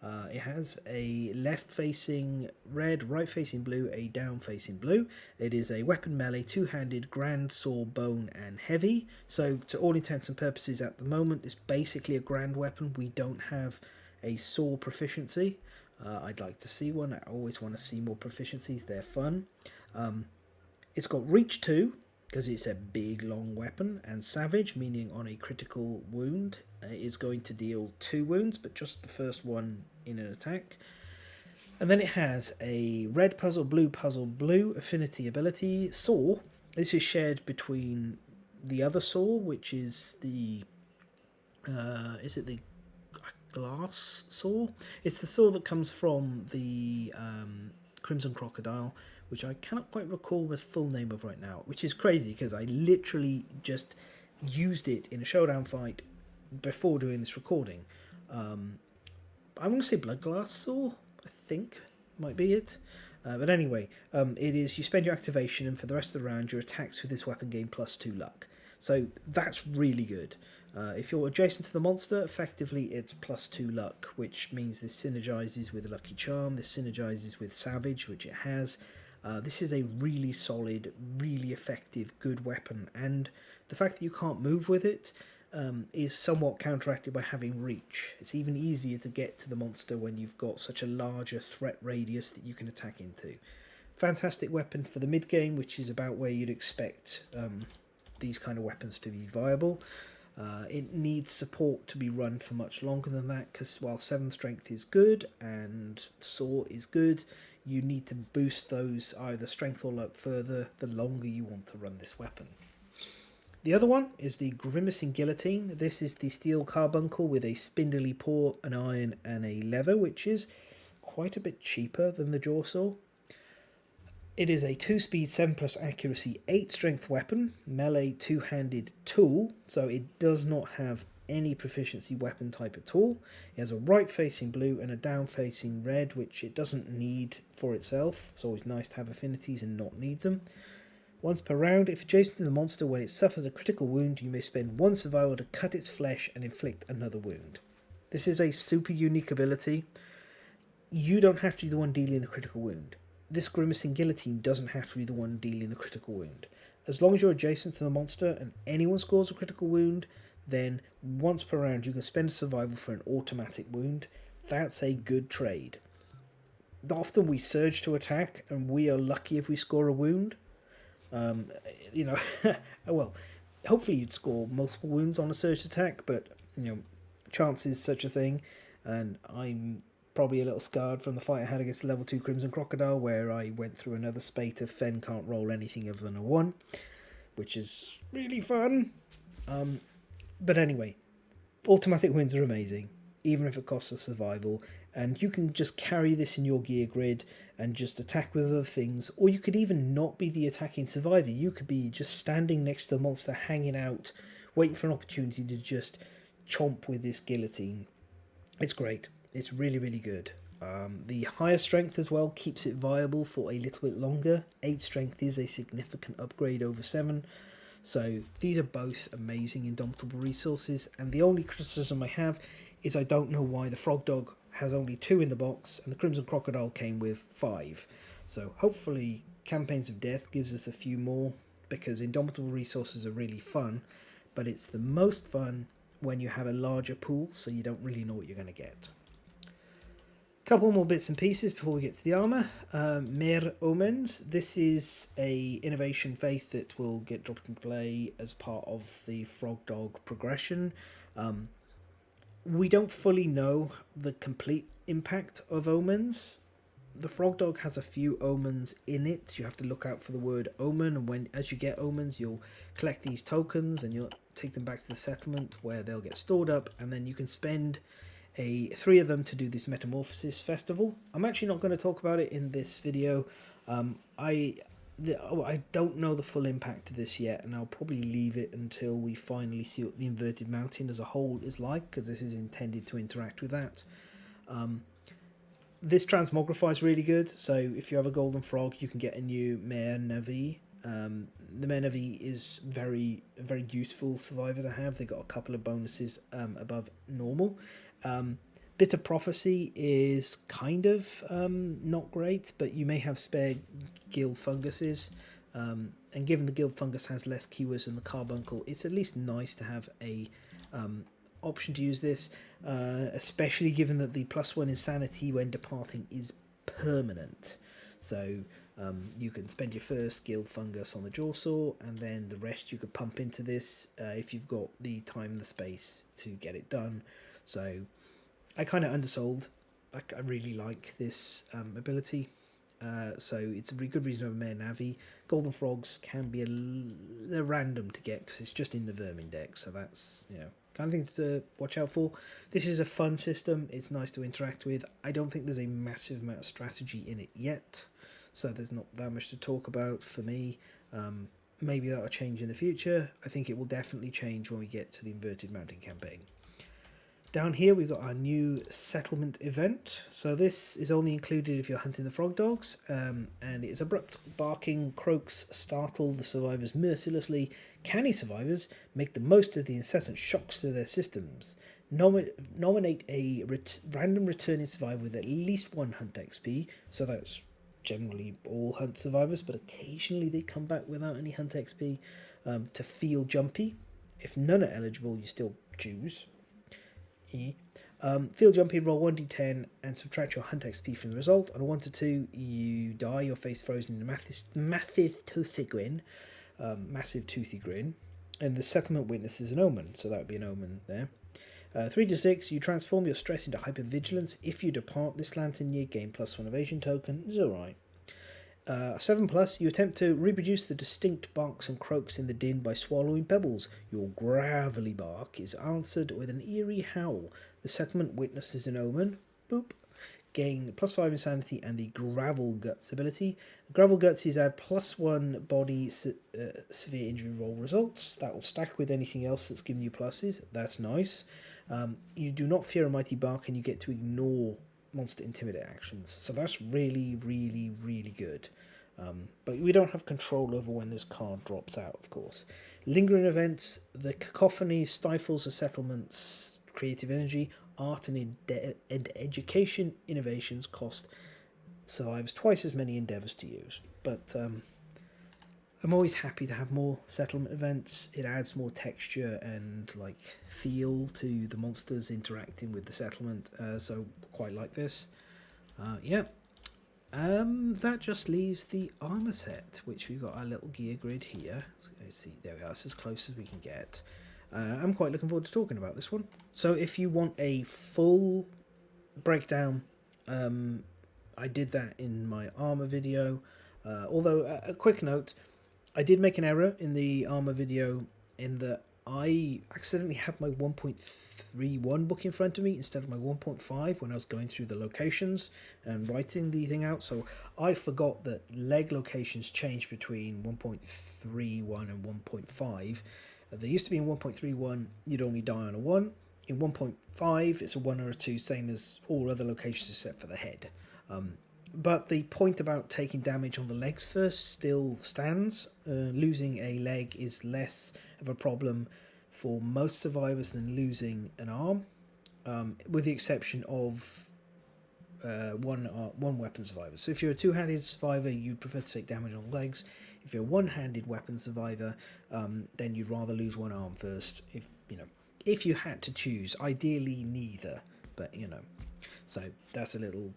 It has a left-facing red, right-facing blue, a down-facing blue. It is a weapon melee, 2-handed, grand, saw, bone, and heavy. So, to all intents and purposes at the moment, it's basically a grand weapon. We don't have a saw proficiency. I'd like to see one. I always want to see more proficiencies. They're fun. It's got reach 2, because it's a big, long weapon, and savage, meaning on a critical wound, is going to deal 2 wounds, but just the first one in an attack. And then it has a red puzzle, blue affinity ability. Saw. This is shared between the other saw, which is the... is it the glass saw? It's the saw that comes from the Crimson Crocodile, which I cannot quite recall the full name of right now, which is crazy because I literally just used it in a showdown fight before doing this recording. I'm going to say Bloodglass Saw, I think might be it. But anyway, it is, you spend your activation and for the rest of the round your attacks with this weapon gain +2 luck. So that's really good. If you're adjacent to the monster, effectively it's +2 luck, which means this synergizes with Lucky Charm, this synergizes with Savage, which it has. This is a really solid, really effective, good weapon, and the fact that you can't move with it is somewhat counteracted by having reach. It's even easier to get to the monster when you've got such a larger threat radius that you can attack into. Fantastic weapon for the mid-game, which is about where you'd expect these kind of weapons to be viable. It needs support to be run for much longer than that, because while 7 strength is good and saw is good, you need to boost those either strength or luck further the longer you want to run this weapon. The other one is the Grimacing Guillotine. This is the steel carbuncle with a spindly paw, an iron and a leather, which is quite a bit cheaper than the jaw saw. It is a 2-speed, 7+ accuracy, 8 strength weapon, melee 2-handed tool, so it does not have any proficiency weapon type at all. It has a right-facing blue and a down-facing red, which it doesn't need for itself. It's always nice to have affinities and not need them. Once per round, if adjacent to the monster when it suffers a critical wound, you may spend 1 survival to cut its flesh and inflict another wound. This is a super unique ability. You don't have to be the one dealing the critical wound. This Grimacing Guillotine doesn't have to be the one dealing the critical wound. As long as you're adjacent to the monster and anyone scores a critical wound, then once per round you can spend a survival for an automatic wound. That's a good trade. Often we surge to attack and we are lucky if we score a wound. Well, hopefully you'd score multiple wounds on a surge attack, but chance is such a thing, and I'm probably a little scarred from the fight I had against level 2 Crimson Crocodile, where I went through another spate of Fen can't roll anything other than a 1, which is really fun. But anyway, automatic wins are amazing, even if it costs a survival, and you can just carry this in your gear grid and just attack with other things, or you could even not be the attacking survivor. You could be just standing next to the monster, hanging out, waiting for an opportunity to just chomp with this guillotine. It's great. It's really, really good. The higher strength as well keeps it viable for a little bit longer. 8 strength is a significant upgrade over 7. So these are both amazing Indomitable resources, and the only criticism I have is I don't know why the Frogdog has only 2 in the box and the Crimson Crocodile came with 5. So hopefully Campaigns of Death gives us a few more, because Indomitable Resources are really fun, but it's the most fun when you have a larger pool, so you don't really know what you're going to get. Couple more bits and pieces before we get to the armour. Mer Omens. This is a innovation faith that will get dropped into play as part of the Frogdog progression. We don't fully know the complete impact of Omens. The Frogdog has a few omens in it. You have to look out for the word omen, and as you get omens, you'll collect these tokens and you'll take them back to the settlement where they'll get stored up, and then you can spend 3 of them to do this Metamorphosis Festival. I'm actually not going to talk about it in this video. I don't know the full impact of this yet, and I'll probably leave it until we finally see what the Inverted Mountain as a whole is like, because this is intended to interact with that. This transmogrify is really good, so if you have a golden frog, you can get a new Mare Navi. The Mare Navi is a very useful survivor to have. They got a couple of bonuses above normal. Bitter Prophecy is kind of not great, but you may have spare Guild Funguses. And given the Guild Fungus has less keywords than the Carbuncle, it's at least nice to have a option to use this, especially given that the +1 insanity when departing is permanent. So you can spend your first Guild Fungus on the Jawsaw, and then the rest you could pump into this if you've got the time and the space to get it done. So I kind of undersold. I really like this ability. So it's a really good reason to have a Mare Navi. Golden Frogs can be they're random to get because it's just in the Vermin deck. So that's, kind of thing to watch out for. This is a fun system. It's nice to interact with. I don't think there's a massive amount of strategy in it yet, so there's not that much to talk about for me. Maybe that'll change in the future. I think it will definitely change when we get to the Inverted Mountain campaign. Down here we've got our new settlement event. So this is only included if you're hunting the Frogdogs, and it's abrupt barking. Croaks startle the survivors mercilessly. Canny survivors make the most of the incessant shocks to their systems. Nominate a random returning survivor with at least 1 hunt XP, so that's generally all hunt survivors, but occasionally they come back without any hunt XP, to feel jumpy. If none are eligible, you still choose. Feel jumpy, roll 1d10 and subtract your hunt XP from the result. On a 1 to 2, you die, your face frozen in a massive toothy grin, and the settlement witnesses an omen, so that would be an omen there. 3 to 6, you transform your stress into hypervigilance. If you depart this lantern, you gain +1 evasion token. It's alright. 7+, you attempt to reproduce the distinct barks and croaks in the din by swallowing pebbles. Your gravelly bark is answered with an eerie howl. The settlement witnesses an omen. Boop. Gain +5 insanity and the Gravel Guts ability. Gravel Guts is add +1 body severe injury roll results. That will stack with anything else that's giving you pluses. That's nice. You do not fear a mighty bark, and you get to ignore monster intimidate actions, so that's really good. But we don't have control over when this card drops out, of course. Lingering events. The cacophony stifles the settlement's creative energy. Art and education innovations cost survivors twice as many endeavours to use, but I'm always happy to have more settlement events. It adds more texture and feel to the monsters interacting with the settlement, so quite like this. That just leaves the armor set, which we've got our little gear grid here. So let's see, there we are, it's as close as we can get. I'm quite looking forward to talking about this one. So if you want a full breakdown, I did that in my armor video, although a quick note, I did make an error in the armor video in that I accidentally had my 1.31 book in front of me instead of my 1.5 when I was going through the locations and writing the thing out. So I forgot that leg locations changed between 1.31 and 1.5. There used to be in 1.31 you'd only die on a 1. In 1.5 it's a 1 or a 2, same as all other locations except for the head. But the point about taking damage on the legs first still stands. Losing a leg is less of a problem for most survivors than losing an arm, with the exception of one weapon survivor. So if you're a two-handed survivor, you'd prefer to take damage on legs. If you're a one-handed weapon survivor, then you'd rather lose one arm first. If you had to choose, ideally neither, but So that's a little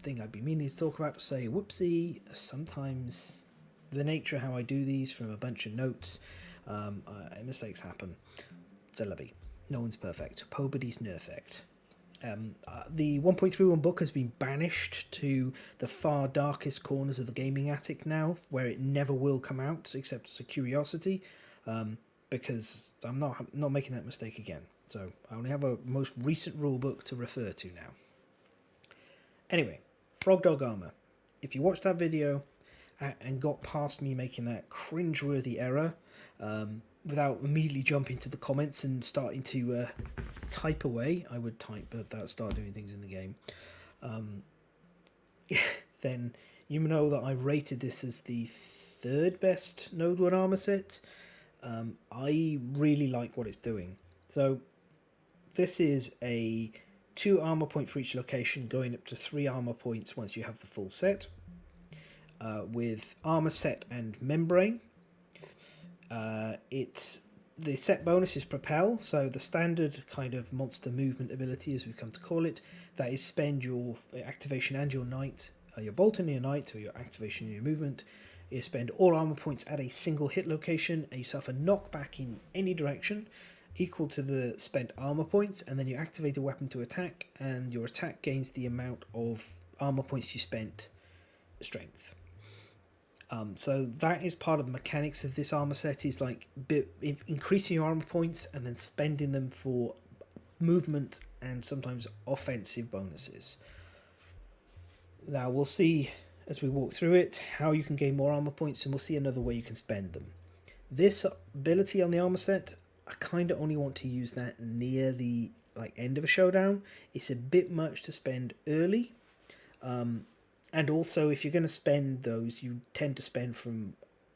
thing I'd be meaning to talk about. To say whoopsie. Sometimes the nature of how I do these from a bunch of notes, mistakes happen. C'est la vie. No one's perfect. Nobody's perfect. The 1.31 book has been banished to the far darkest corners of the gaming attic now, where it never will come out except as a curiosity, because I'm not making that mistake again. So I only have a most recent rule book to refer to now. Anyway, Frogdog armor. If you watched that video and got past me making that cringeworthy error, without immediately jumping to the comments and starting to type away, I would type, but that would start doing things in the game, then you know that I rated this as the third best Node 1 armor set. I really like what it's doing. So this is a 2 armor point for each location, going up to 3 armor points once you have the full set, with armor set and membrane. The set bonus is Propel, so the standard kind of monster movement ability, as we've come to call it, that is spend your activation and your night, your bolt and your night, or your activation and your movement. You spend all armor points at a single hit location, and you suffer knockback in any direction equal to the spent armor points, and then you activate a weapon to attack, and your attack gains the amount of armor points you spent strength. So that is part of the mechanics of this armor set, is like increasing your armor points and then spending them for movement and sometimes offensive bonuses. Now we'll see as we walk through it how you can gain more armor points, and we'll see another way you can spend them. This ability on the armor set, I kind of only want to use that near the end of a showdown. It's a bit much to spend early. And also, if you're going to spend those, you tend to spend from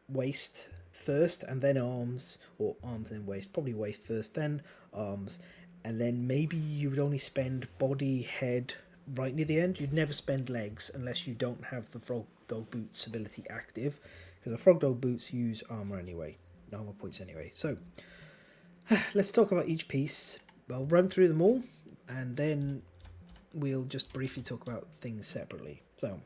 waist first and then arms, or arms then waist, probably waist first, then arms, and then maybe you would only spend body, head right near the end. You'd never spend legs unless you don't have the Frogdog boots ability active, because the Frogdog boots use armor points anyway. So let's talk about each piece. I'll run through them all, and then we'll just briefly talk about things separately. So,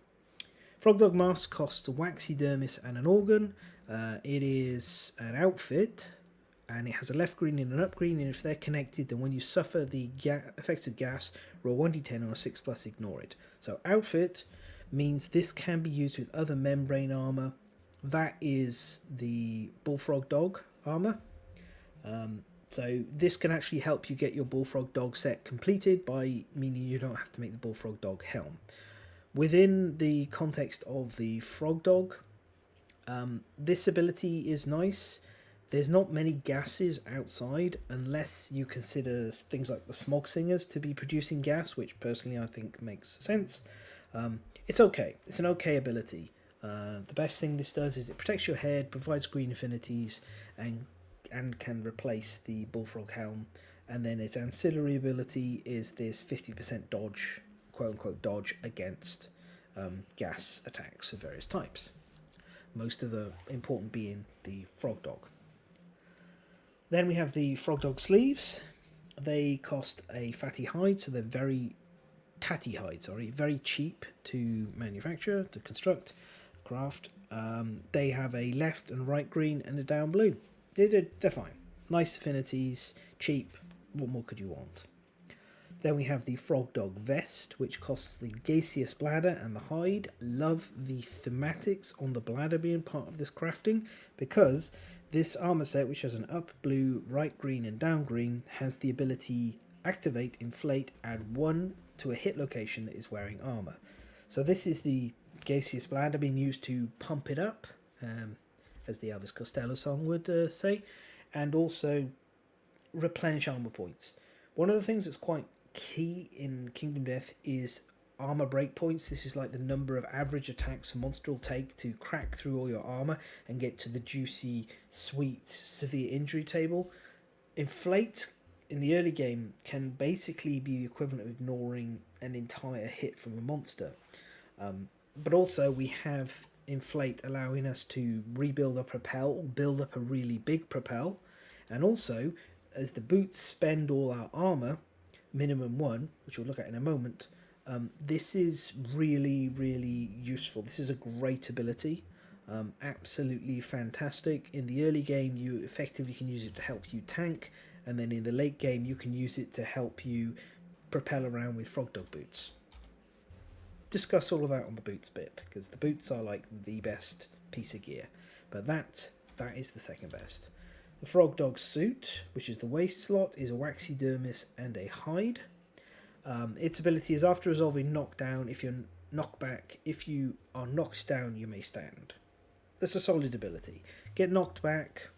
Frogdog mask costs a waxy dermis and an organ. It is an outfit, and it has a left green and an up green, and if they're connected, then when you suffer the effects of gas, roll 1d10 on a 6+, ignore it. So outfit means this can be used with other membrane armor. That is the Bullfrog Dog armor. So this can actually help you get your Bullfrog Dog set completed, by meaning you don't have to make the Bullfrog Dog helm. Within the context of the Frogdog, this ability is nice. There's not many gases outside, unless you consider things like the Smog Singers to be producing gas, which personally I think makes sense. It's okay. It's an okay ability. The best thing this does is it protects your head, provides green affinities, and can replace the Bullfrog Helm. And then its ancillary ability is this 50% dodge, quote-unquote dodge, against gas attacks of various types. Most of the important being the Frogdog. Then we have the Frogdog sleeves. They cost a fatty hide, so they're very very cheap to manufacture, to construct, craft. They have a left and right green and a down blue. They're fine. Nice affinities, cheap. What more could you want? Then we have the Frogdog vest, which costs the gaseous bladder and the hide. Love the thematics on the bladder being part of this crafting, because this armor set, which has an up blue, right green and down green, has the ability activate, inflate, add 1 to a hit location that is wearing armor. So this is the gaseous bladder being used to pump it up, as the Elvis Costello song would say, and also replenish armor points. One of the things that's quite key in Kingdom Death is armor breakpoints. This is like the number of average attacks a monster will take to crack through all your armor and get to the juicy, sweet, severe injury table. Inflate in the early game can basically be the equivalent of ignoring an entire hit from a monster. But also we have Inflate allowing us to rebuild a propel, or build up a really big propel. And also, as the boots spend all our armour, minimum 1, which we'll look at in a moment, this is really, really useful. This is a great ability. Absolutely fantastic. In the early game, you effectively can use it to help you tank, and then in the late game, you can use it to help you propel around with Frogdog boots. Discuss all of that on the boots bit, because the boots are like the best piece of gear, but that is the second best. The Frogdog suit, which is the waist slot, is a waxy dermis and a hide. Its ability is after resolving knockdown. If you're knocked back, if you are knocked down, you may stand. That's a solid ability. Get knocked back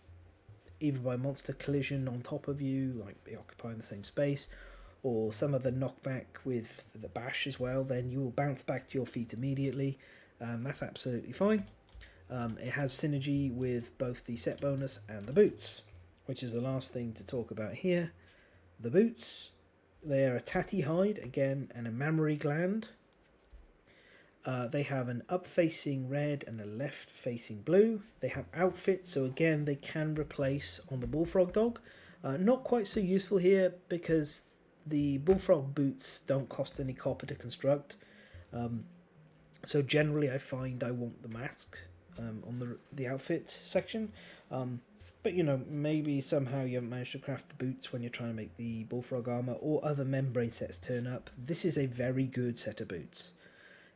either by monster collision on top of you, like occupying the same space, or some other knockback with the bash as well, then you will bounce back to your feet immediately. That's absolutely fine. It has synergy with both the set bonus and the boots, which is the last thing to talk about here. The boots, they are a tatty hide, again, and a mammary gland. They have an up-facing red and a left-facing blue. They have outfit, so again, they can replace on the Bullfrog Dog. Not quite so useful here because the Bullfrog boots don't cost any copper to construct. So generally I find I want the mask on the outfit section. But you know, maybe somehow you haven't managed to craft the boots when you're trying to make the Bullfrog armor, or other membrane sets turn up. This is a very good set of boots.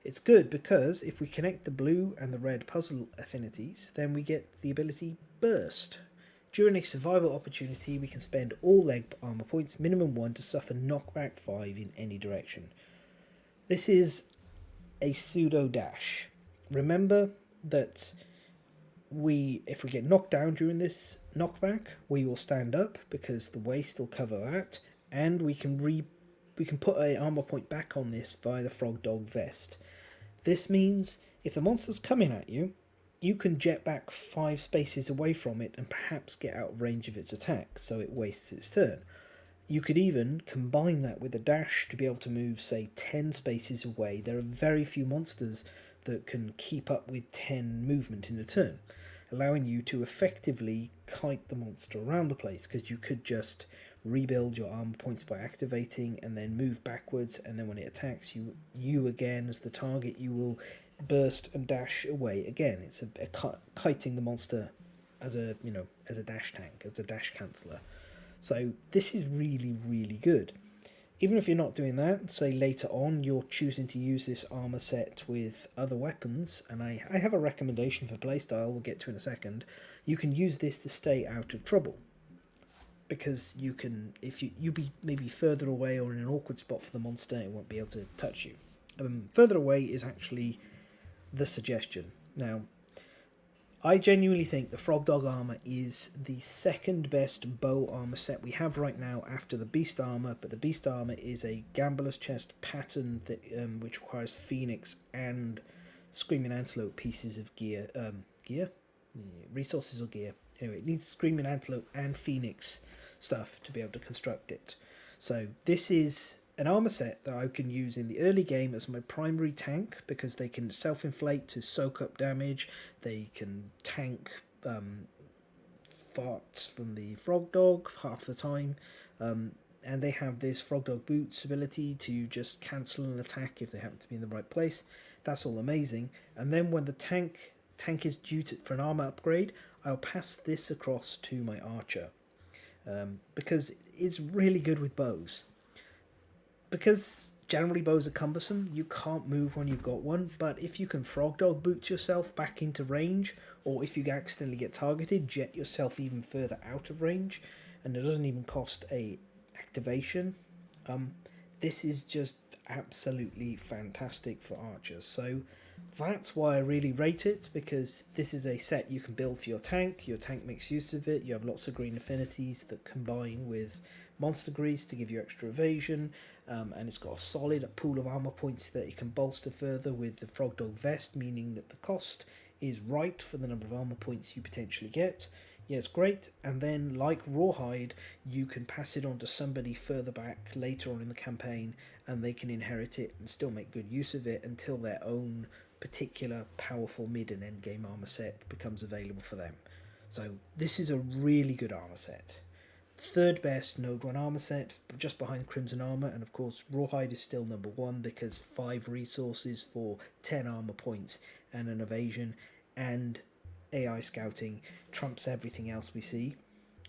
It's good because if we connect the blue and the red puzzle affinities, then we get the ability Burst. During a survival opportunity, we can spend all leg armor points, minimum 1, to suffer knockback 5 in any direction. This is a pseudo dash. Remember that if we get knocked down during this knockback, we will stand up because the waist will cover that, and we can put an armor point back on this via the Frogdog vest. This means if the monster's coming at you, you can jet back 5 spaces away from it and perhaps get out of range of its attack, so it wastes its turn. You could even combine that with a dash to be able to move, say, 10 spaces away. There are very few monsters that can keep up with 10 movement in a turn, allowing you to effectively kite the monster around the place, because you could just rebuild your armor points by activating and then move backwards, and then when it attacks you again as the target, you will burst and dash away again. It's a kiting the monster as a dash tank, as a dash canceller. So this is really, really good. Even if you're not doing that, say later on you're choosing to use this armor set with other weapons, and I have a recommendation for playstyle we'll get to in a second. You can use this to stay out of trouble, because you can, if you be maybe further away or in an awkward spot for the monster, it won't be able to touch you. Further away is actually the suggestion. Now, I genuinely think the Frogdog armor is the second best bow armor set we have right now after the Beast armor, but the Beast armor is a Gambler's Chest pattern that which requires Phoenix and Screaming Antelope pieces of gear. Resources or gear. Anyway, it needs Screaming Antelope and Phoenix stuff to be able to construct it. So this is an armor set that I can use in the early game as my primary tank, because they can self-inflate to soak up damage, they can tank farts from the Frogdog half the time, and they have this Frogdog boots ability to just cancel an attack if they happen to be in the right place. That's all amazing. And then when the tank is due for an armor upgrade, I'll pass this across to my archer, because it's really good with bows. Because generally bows are cumbersome, you can't move when you've got one, but if you can Frogdog boots yourself back into range, or if you accidentally get targeted, jet yourself even further out of range, and it doesn't even cost a activation, this is just absolutely fantastic for archers. So that's why I really rate it, because this is a set you can build for your tank makes use of it, you have lots of green affinities that combine with monster grease to give you extra evasion, and it's got a solid pool of armor points that you can bolster further with the Frogdog vest, meaning that the cost is right for the number of armor points you potentially get. Yeah, it's great. And then, like Rawhide, you can pass it on to somebody further back later on in the campaign, and they can inherit it and still make good use of it until their own particular powerful mid and end game armor set becomes available for them. So this is a really good armor set. Third best Node 1 armor set, just behind Crimson Armor, and of course Rawhide is still number 1 because 5 resources for 10 armor points and an evasion and AI scouting trumps everything else we see,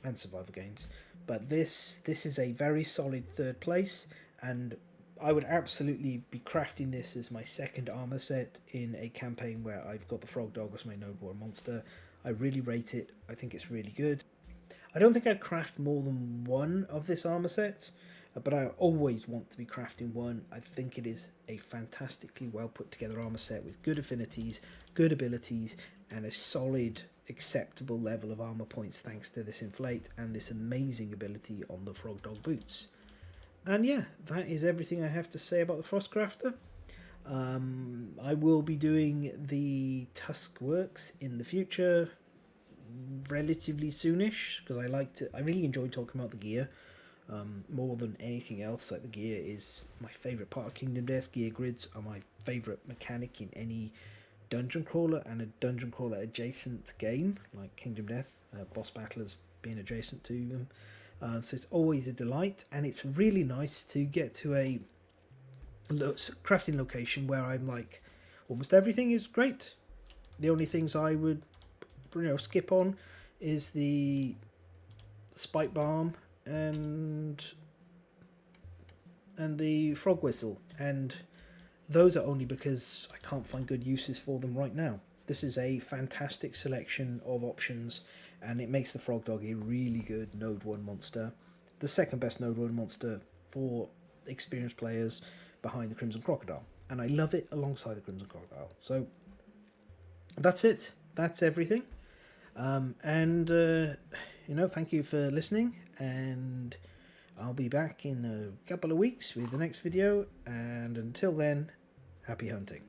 and survivor gains. But this is a very solid third place, and I would absolutely be crafting this as my second armor set in a campaign where I've got the Frogdog as my Node 1 monster. I really rate it. I think it's really good. I don't think I'd craft more than one of this armor set, but I always want to be crafting one. I think it is a fantastically well put together armor set with good affinities, good abilities, and a solid, acceptable level of armor points thanks to this inflate and this amazing ability on the Frogdog boots. And yeah, that is everything I have to say about the Froskrafter. I will be doing the Tusk works in the future, relatively soonish, because I really enjoy talking about the gear more than anything else. Like, the gear is my favourite part of Kingdom Death. Gear grids are my favourite mechanic in any dungeon crawler and a dungeon crawler adjacent game like Kingdom Death, boss battlers being adjacent to them. So it's always a delight, and it's really nice to get to a crafting location where I'm like, almost everything is great. The only things I would skip on is the spike balm and the frog whistle, and those are only because I can't find good uses for them right now. This is a fantastic selection of options, and it makes the Frogdog a really good Node 1 monster. The second best Node 1 monster for experienced players behind the Crimson Crocodile. And I love it alongside the Crimson Crocodile. So that's it. That's everything. Thank you for listening. And I'll be back in a couple of weeks with the next video. And until then, happy hunting.